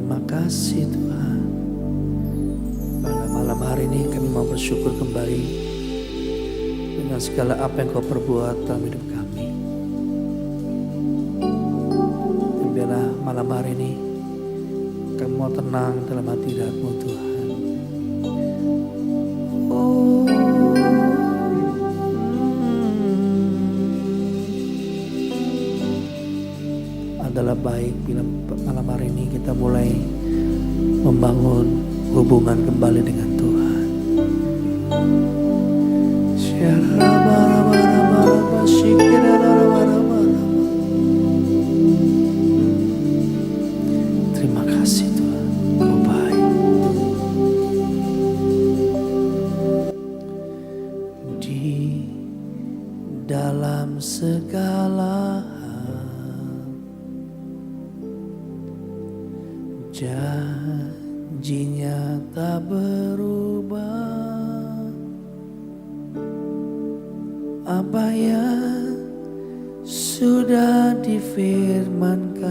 Terima kasih Tuhan. Pada malam hari ini kami mau bersyukur kembali dengan segala apa yang Kau perbuat dalam hidup kami. Dan biarlah malam hari ini kami mau tenang dalam hadirat-Mu Tuhan. Adalah baik bila malam hari ini kita mulai membangun hubungan kembali dengan Tuhan. Terima kasih Tuhan, Kau baik. Di dalam segala janjinya tak berubah. Apa yang sudah difirmankan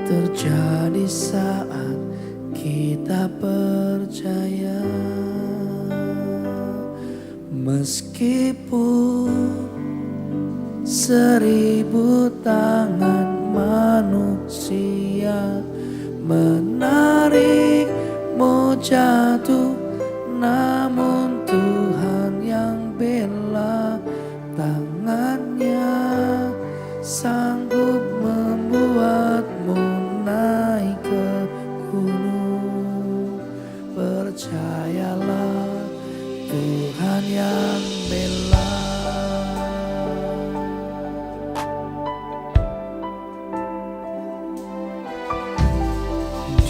terjadi saat kita percaya. Meskipun 1000 tangan manusia menarikmu jatuh, namun Tuhan yang bela. Tangannya sanggup membuatmu naik ke gunung. Percayalah, Tuhan yang bela.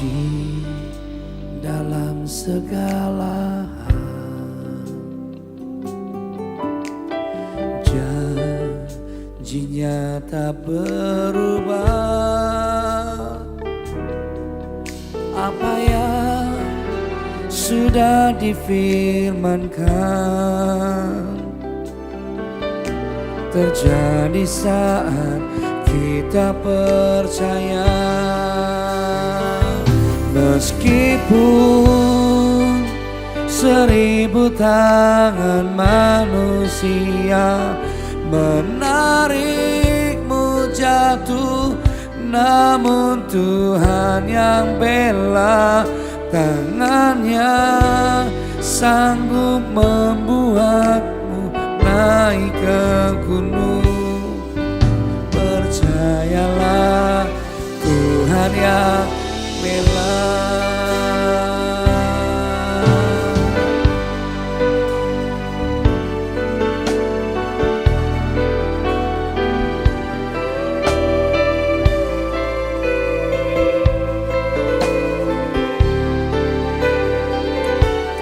Di dalam segala hal, janjinya tak berubah. Apa yang sudah difirmankan terjadi saat kita percaya. Meskipun 1000 tangan manusia menarikmu jatuh, namun Tuhan yang bela. Tangannya sanggup membuatmu naik ke gunung. Percayalah, Tuhan yang bela.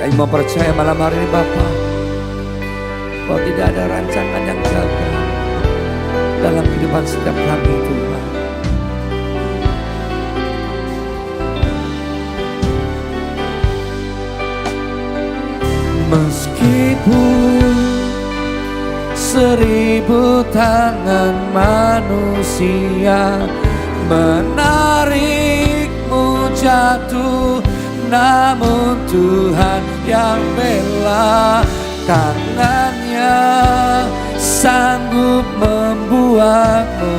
Kami mau percaya malam hari ini Bapa, bahwa tidak ada rancangan yang gagal dalam kehidupan setiap kami Tuhan. Meskipun 1000 tangan manusia menarikmu jatuh, namun Tuhan yang bela. Tangannya sanggup membuatmu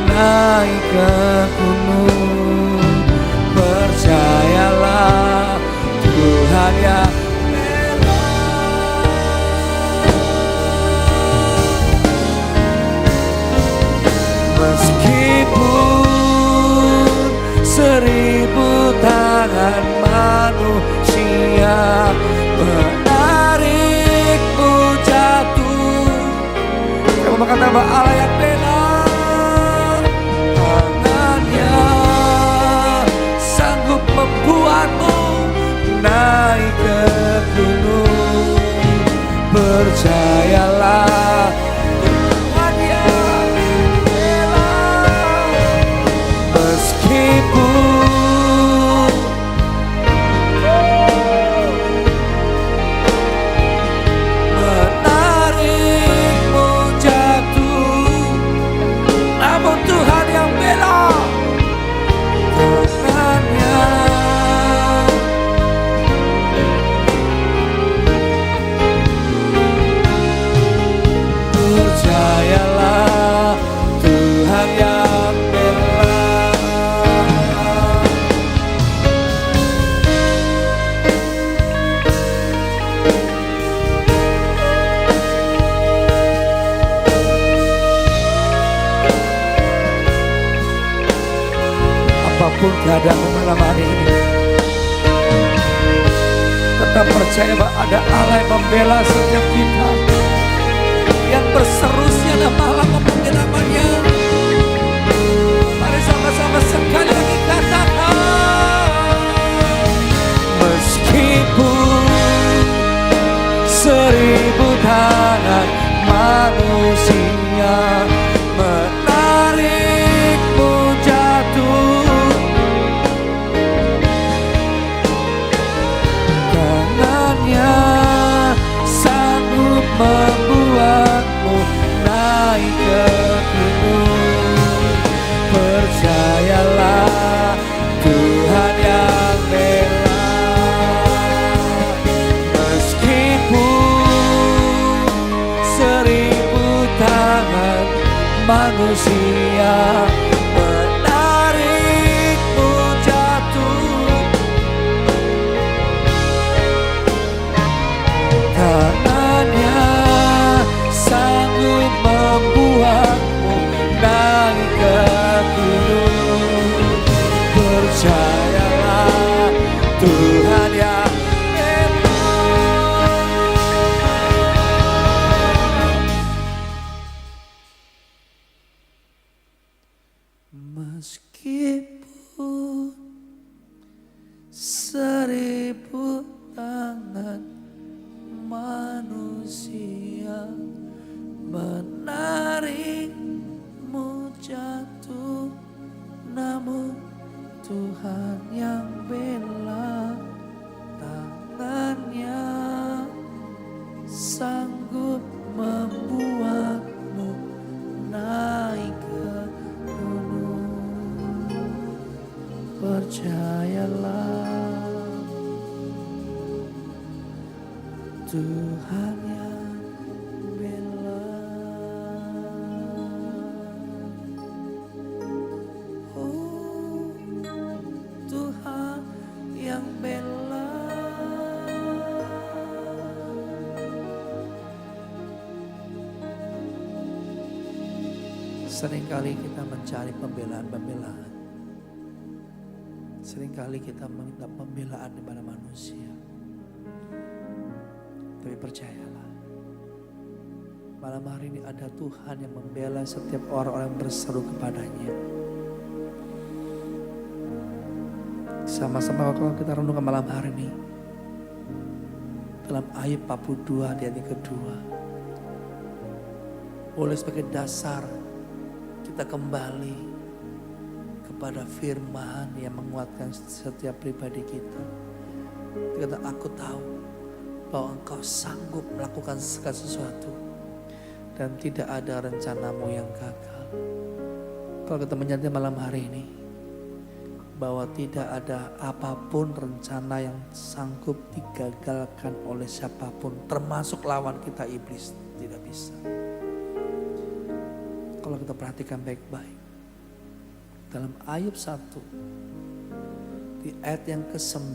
naik ke gunung. Percayalah, Tuhan yang meskipun 1000 tangan manusia menarikmu jatuh, kamu berkata bahwa Allah yang bela. Tangannya sanggup membuatmu naik ke gunung. Percayalah, Tuhan yang bela. kepadamu malam hari ini. Tetap percaya bahwa ada Allah yang membela setiap kita, yang berseru siang malam memanggil namanya. Mari sama-sama sekali lagi katakan, meskipun 1000 tangan manusia menarikmu jatuh, tangannya sanggup membuatmu naik ke gunung. Percayalah, Tuhan yang bela. Meskipun 1000 tangan manusia menarikmu jatuh, tangannya sanggup membuatmu naik ke gunung. Percayalah, Tuhan yang meskipun 1000 tangan manusia menarikmu jatuh, namun Tuhan yang bela. Tangannya sanggup membuatmu naik ke gunung. Percayalah, Tuhan yang bela. Oh, Tuhan yang bela. Seringkali kita mencari pembelaan-pembelaan. Seringkali kita meminta pembelaan kepada manusia. Tapi percayalah, malam hari ini ada Tuhan yang membela setiap orang-orang yang berseru kepadanya. Sama-sama kalau kita renungkan malam hari ini, dalam Ayub 42 ayat yang kedua, boleh sebagai dasar kita kembali kepada firman yang menguatkan setiap pribadi kita. Dia kata, aku tahu bahwa engkau sanggup melakukan segala sesuatu dan tidak ada rencanamu yang gagal. Kalau kita menyadari malam hari ini bahwa tidak ada apapun rencana yang sanggup digagalkan oleh siapapun, termasuk lawan kita iblis, tidak bisa. Kalau kita perhatikan baik-baik dalam Ayub 1 di ayat yang ke-9,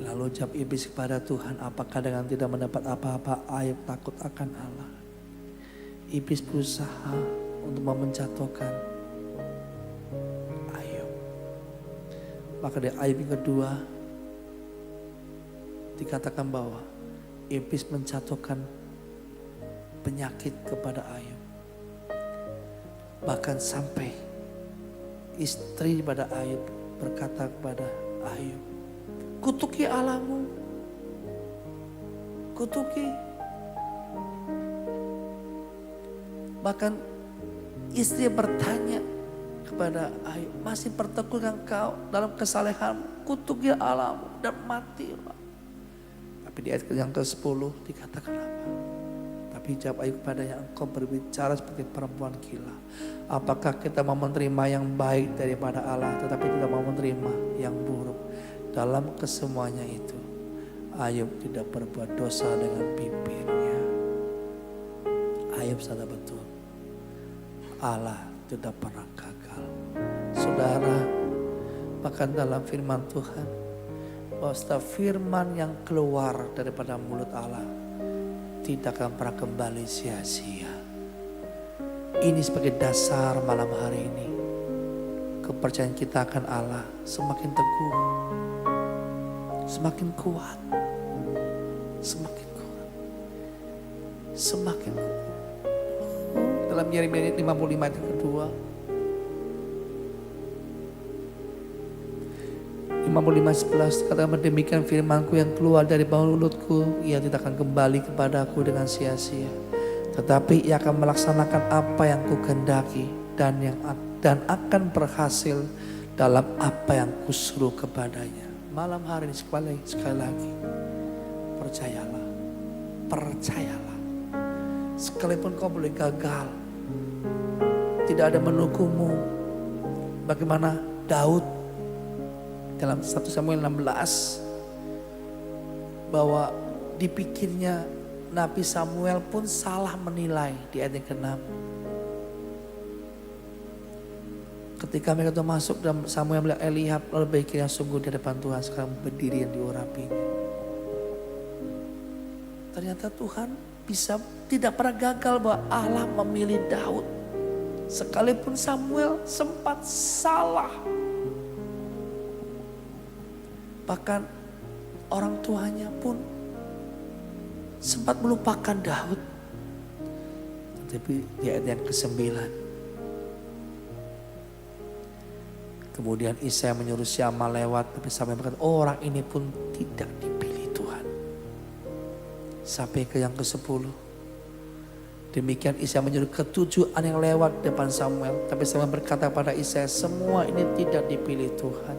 lalu jawab iblis kepada Tuhan, apakah dengan tidak mendapat apa-apa Ayub takut akan Allah? Iblis berusaha untuk menjatuhkan Ayub. Maka di Ayub yang kedua dikatakan bahwa iblis menjatuhkan penyakit kepada Ayub. Bahkan sampai istri pada Ayub berkata kepada Ayub, kutuki Allahmu, kutuki. Bahkan istri bertanya kepada Ayub, masih bertekunkah kau dalam kesalehanmu? Kutuki Allahmu dan matilah. Tapi di ayat yang ke-10 dikatakan apa? Tapi jawab Ayub kepadanya, engkau berbicara seperti perempuan gila. Apakah kita mau menerima yang baik daripada Allah tetapi tidak mau menerima yang buruk? Dalam kesemuanya itu Ayub tidak berbuat dosa dengan bibirnya. Ayub sadar betul Allah tidak pernah gagal. Saudara, bahkan dalam firman Tuhan, bahwa setiap firman yang keluar daripada mulut Allah tidak akan pernah kembali sia-sia. Ini sebagai dasar malam hari ini. Kepercayaan kita akan Allah semakin teguh, semakin kuat, semakin kuat, semakin kuat. Dalam Yeremia 55 ayat kedua, 55:11 katakan, demikian firmanku yang keluar dari bawah mulutku, ia tidak akan kembali kepadaku dengan sia-sia, tetapi ia akan melaksanakan apa yang kukehendaki dan akan berhasil dalam apa yang kusuruh kepadanya. Malam hari ini sekali lagi, percayalah, percayalah. Sekalipun kau boleh gagal, tidak ada menunggumu. Bagaimana Daud dalam 1 Samuel 16, bahwa dipikirnya Nabi Samuel pun salah menilai di ayat yang ke-6. Ketika mereka itu masuk dan Samuel melihat Eliab, lalu berpikirnya sungguh di depan Tuhan sekarang berdiri yang diurapinya. Ternyata Tuhan bisa tidak pernah gagal bahwa Allah memilih Daud. Sekalipun Samuel sempat salah. Bahkan orang tuanya pun sempat melupakan Daud. Tapi di ayat yang ke-9. Kemudian Isai menyuruh Syama lewat, tapi sampai berkata, oh, orang ini pun tidak dipilih Tuhan. Sampai ke yang ke-10. Demikian Isai menyuruh ke-7 yang lewat depan Samuel. Tapi Samuel berkata pada Isai, semua ini tidak dipilih Tuhan.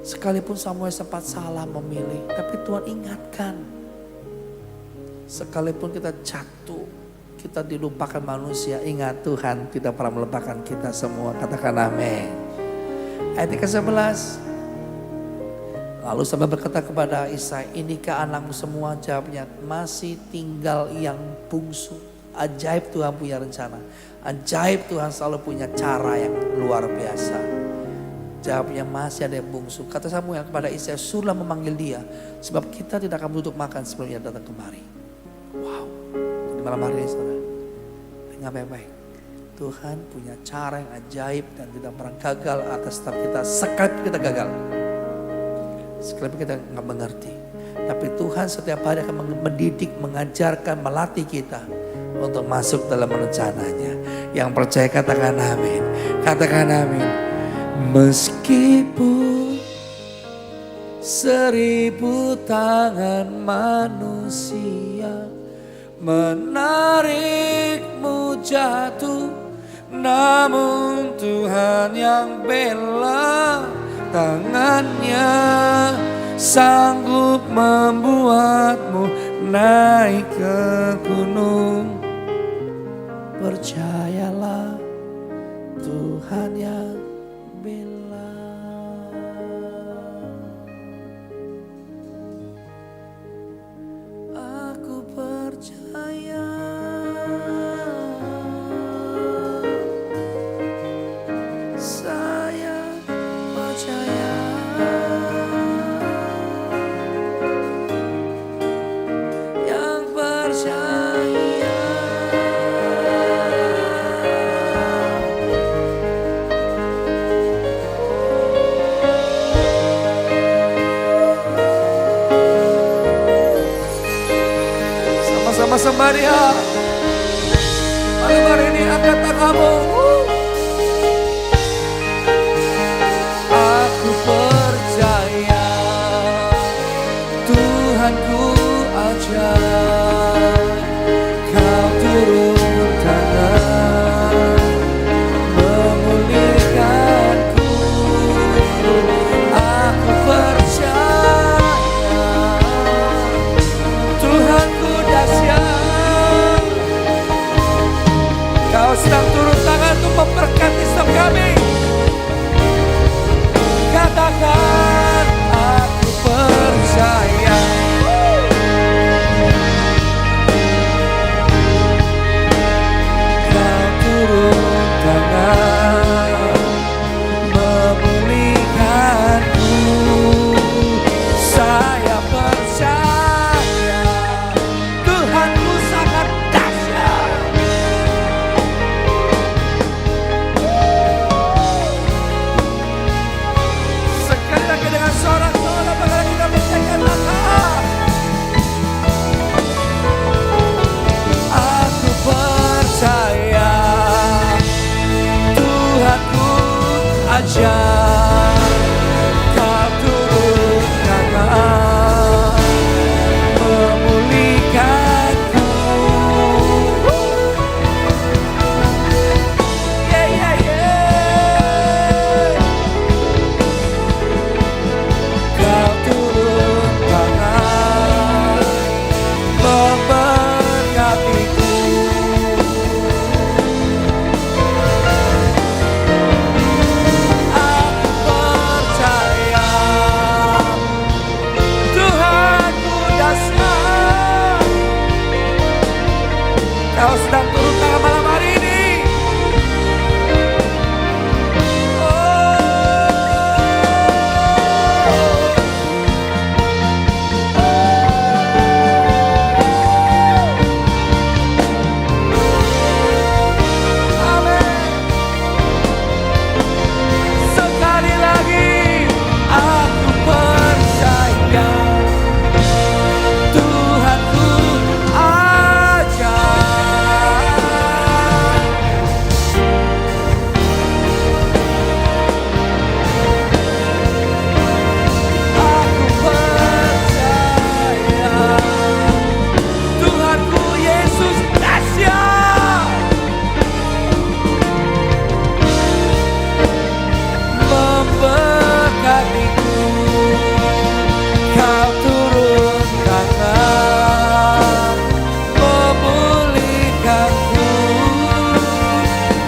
Sekalipun Samuel sempat salah memilih, tapi Tuhan ingatkan. Sekalipun kita jatuh, kita dilupakan manusia, ingat Tuhan tidak pernah melupakan kita semua. Katakan amin. Ayat ke-11. Lalu Samuel berkata kepada Isai, inikah anakmu semua? Jawabnya, masih tinggal yang bungsu. Ajaib Tuhan punya rencana. Ajaib Tuhan selalu punya cara yang luar biasa. Jawabnya, masih ada yang bungsu. Kata Samuel kepada Isai, suruhlah memanggil dia, sebab kita tidak akan duduk makan sebelum dia datang kemari. Wow. Di malam hari ini saudara, dengar baik-baik. Tuhan punya cara yang ajaib dan tidak pernah gagal atas setiap kita. Sekalipun kita gagal, sekalipun kita nggak mengerti, tapi Tuhan setiap hari akan mendidik, mengajarkan, melatih kita untuk masuk dalam rencananya. Yang percaya katakan amin. Katakan amin. Meskipun 1000 tangan manusia menarikmu jatuh, namun Tuhan yang bela tangannya sanggup membuatmu naik ke gunung. Percayalah, Tuhan yang bela. Aku percaya, saya percaya, yang percaya. Sama Samaria, malam hari ini angkat tanganmu. Aku percaya Tuhanku ajaib, Kau turun tangan memulihkanku. Aku percaya Tuhanku dahsyat, Kau sedang turun tangan ajar kau turun tangan memulihkanku. Kau turun tangan memberkatiku. Kau sedang turun tangan malam hari ini. Amin. Sekali lagi aku percaya Tuhanku ajar. Tuhanku Yesus dahsyat, memberkatiku. Kau turun tangan memulihkanku.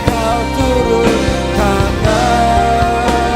Kau turun tangan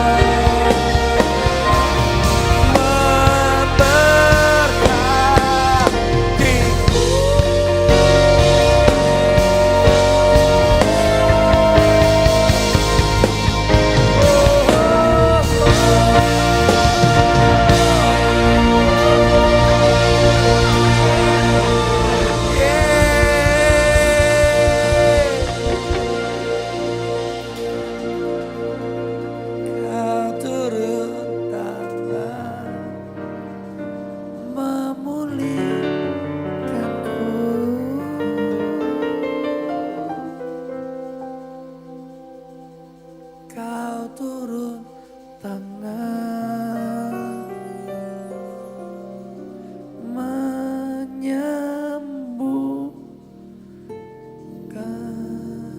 memberkatiku. Kau turun tangan memulihkanku. Kau turun tangan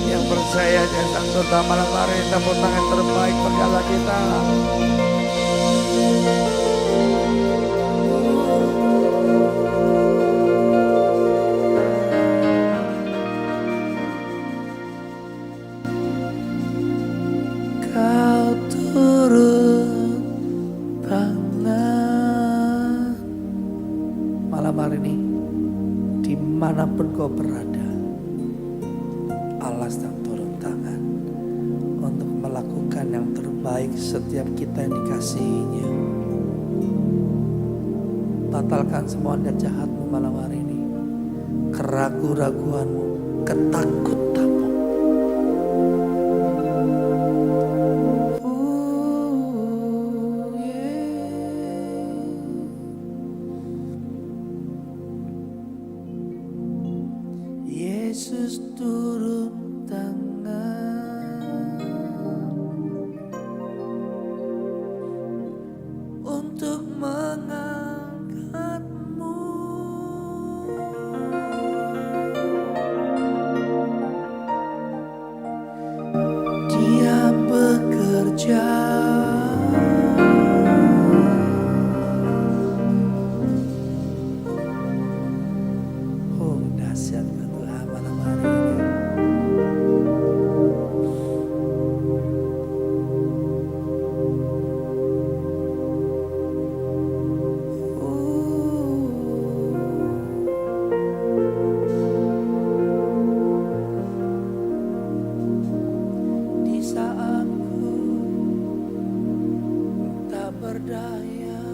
yang percaya dengan sang surga malam hari, tepuk tangan terbaik bagi Allah kita. Kau turun tangan malam hari ini, dimanapun kau berada, Allah sedang turun tangan untuk melakukan yang terbaik setiap kita yang dikasihinya. Batalkan semua niat jahatmu malam hari ini, keraguan-raguanmu, ketakutanmu. Yesus turun tangan untuk mengangkatmu. Dia bekerja dahsyat Tuhan malam hari ini. Di saat ku tak berdaya,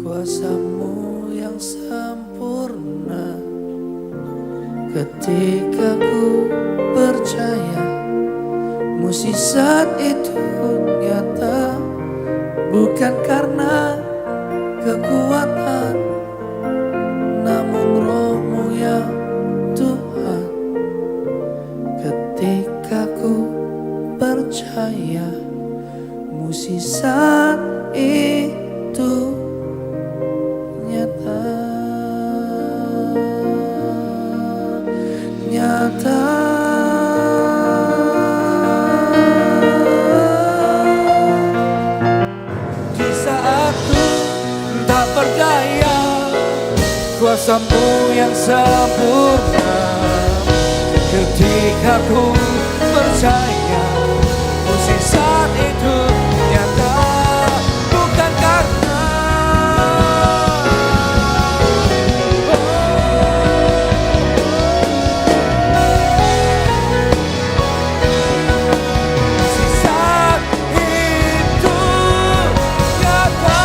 kuasa-Mu yang sempurna. Ketika ku percaya Mukjizat itu nyata, bukan karena kekuatan, namun Roh-Mu ya Tuhan. Ketika ku percaya, mukjizat itu nyata, nyata. Di saat ku tak berdaya, kuasa-Mu yang sempurna. Ketika ku percaya, mukjizat itu nyata, bukan karena mukjizat itu nyata.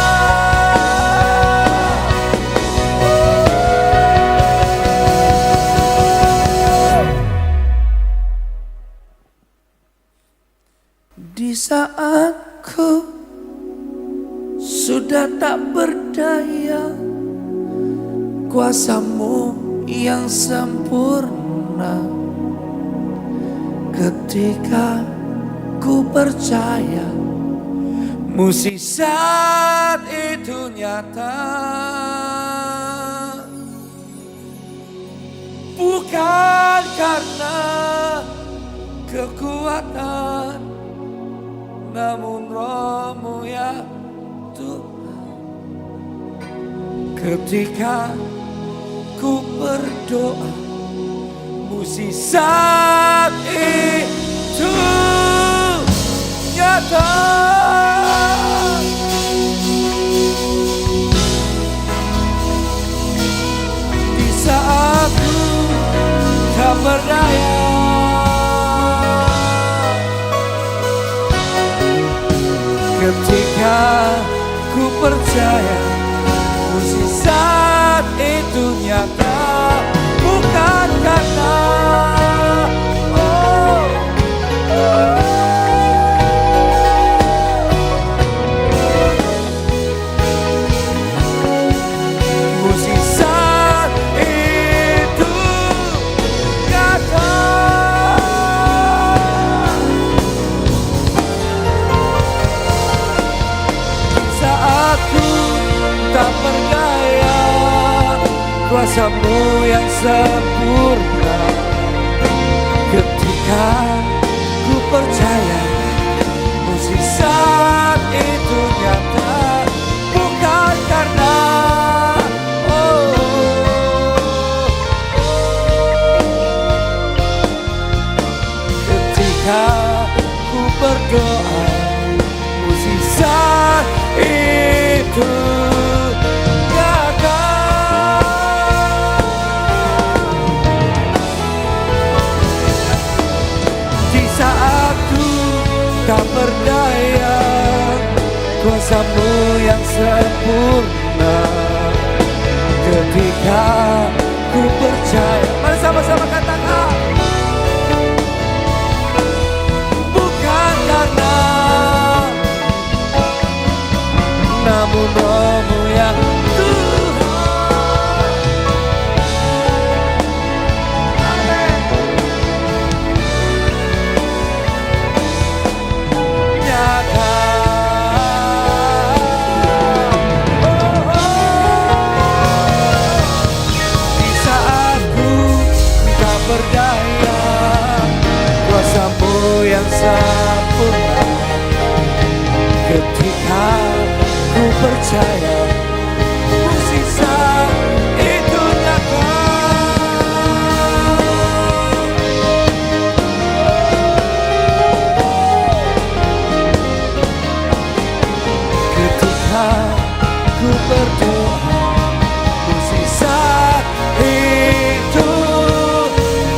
Di saat ku sudah tak berdaya, kuasa-Mu yang sempurna. Ketika ku percaya, mukjizat itu nyata, bukan karena kekuatan, namun Roh-Mu ya Tuhan. Ketika ku berdoa, mukjizat itu nyata. Di saat ku tak berdaya, ketika ku percaya, mukjizat itu nyata, bukan karena mukjizat itu nyata. Saat ku tak berdaya, kuasa-Mu yang sempurna. Ketika ku percaya, mukjizat itu nyata, bukan karena ketika ku berdoa, mukjizat itu nyata. Di saat ku tak berdaya, kuasa-Mu yang sempurna. Ketika ku percaya, mari sama-sama katakan, bukan karena, namun Roh-Mu yang Tuhan. Nyata. Di saat ku tak berdaya, kuasa-Mu yang sempurna. Ketika ku percaya, mukjizat itu nyata. Ketika ku berdoa, mukjizat itu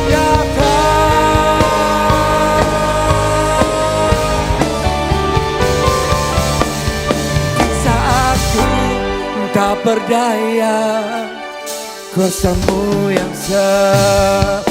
nyata. Tak berdaya, kuasa-Mu yang sempurna.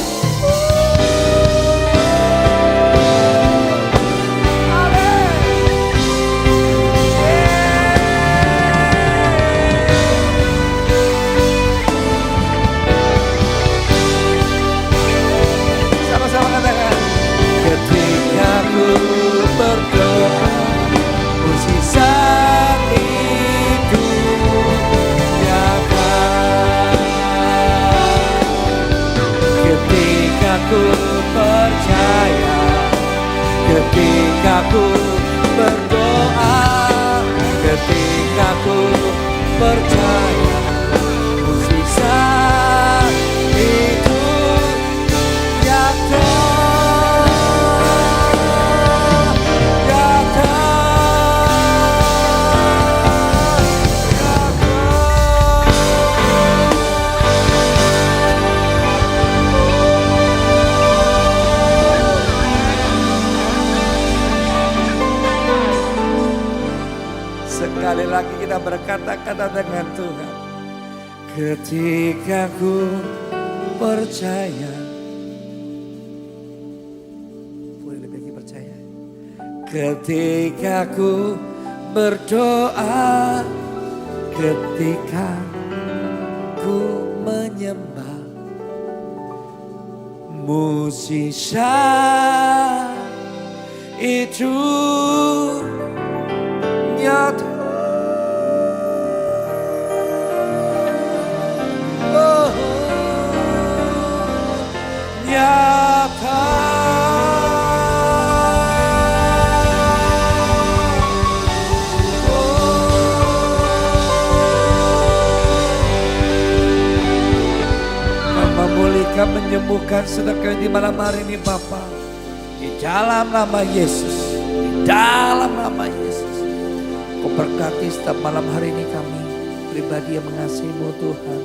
percaya mukjizat itu nyata. Sekali lagi kita berkata-kata dengan Tuhan. Ketika ku percaya. Boleh lebih lagi percaya. Ketika ku berdoa, ketika ku menyembah, mukjizat itu nyata. Oh, nyata. Memulihkan, menyembuhkan sedekah di malam hari ini Bapa. Di dalam nama Yesus. Di dalam nama Yesus. Kau berkati setiap malam hari ini kami pribadi yang mengasihi-Mu Tuhan.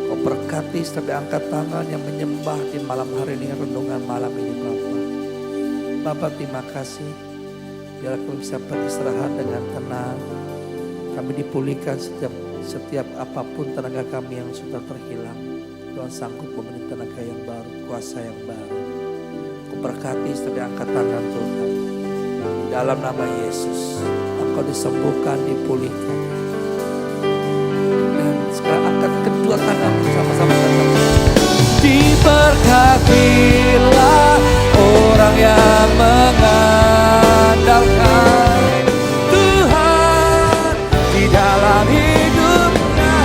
Kau berkati setiap angkat tangan yang menyembah di malam hari ini, renungan malam ini Bapa. Bapa terima kasih. Biar kami bisa beristirahat dengan tenang. Kami dipulihkan setiap apapun tenaga kami yang sudah terhilang. Tuhan sanggup memberi tenaga yang baru, kuasa yang baru. Kau berkati setiap angkat tangan Tuhan. Dalam nama Yesus, Engkau disembuhkan, dipulihkan. Dan sekarang angkat kedua tangan sama-sama. Diberkatilah orang yang mengandalkan Tuhan di dalam hidupnya.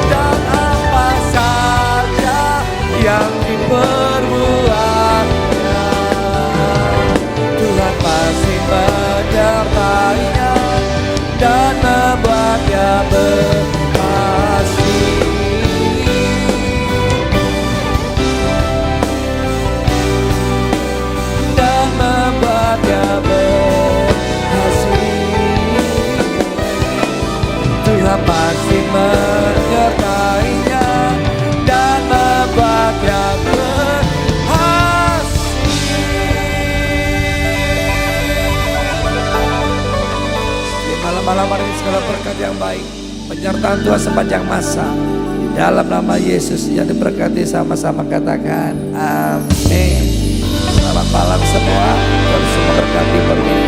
Dan apa saja yang diperbuatnya, Tuhan pasti menyertainya dan membuatnya berhasil. Dan membuatnya berhasil. Tuhan pasti menyertainya dan membuatnya malam hari ini segala berkat yang baik, penyertaan Tuhan sepanjang masa. Di dalam nama Yesus yang diberkati, sama-sama katakan amin. Selamat malam semua, Tuhan semua berkati.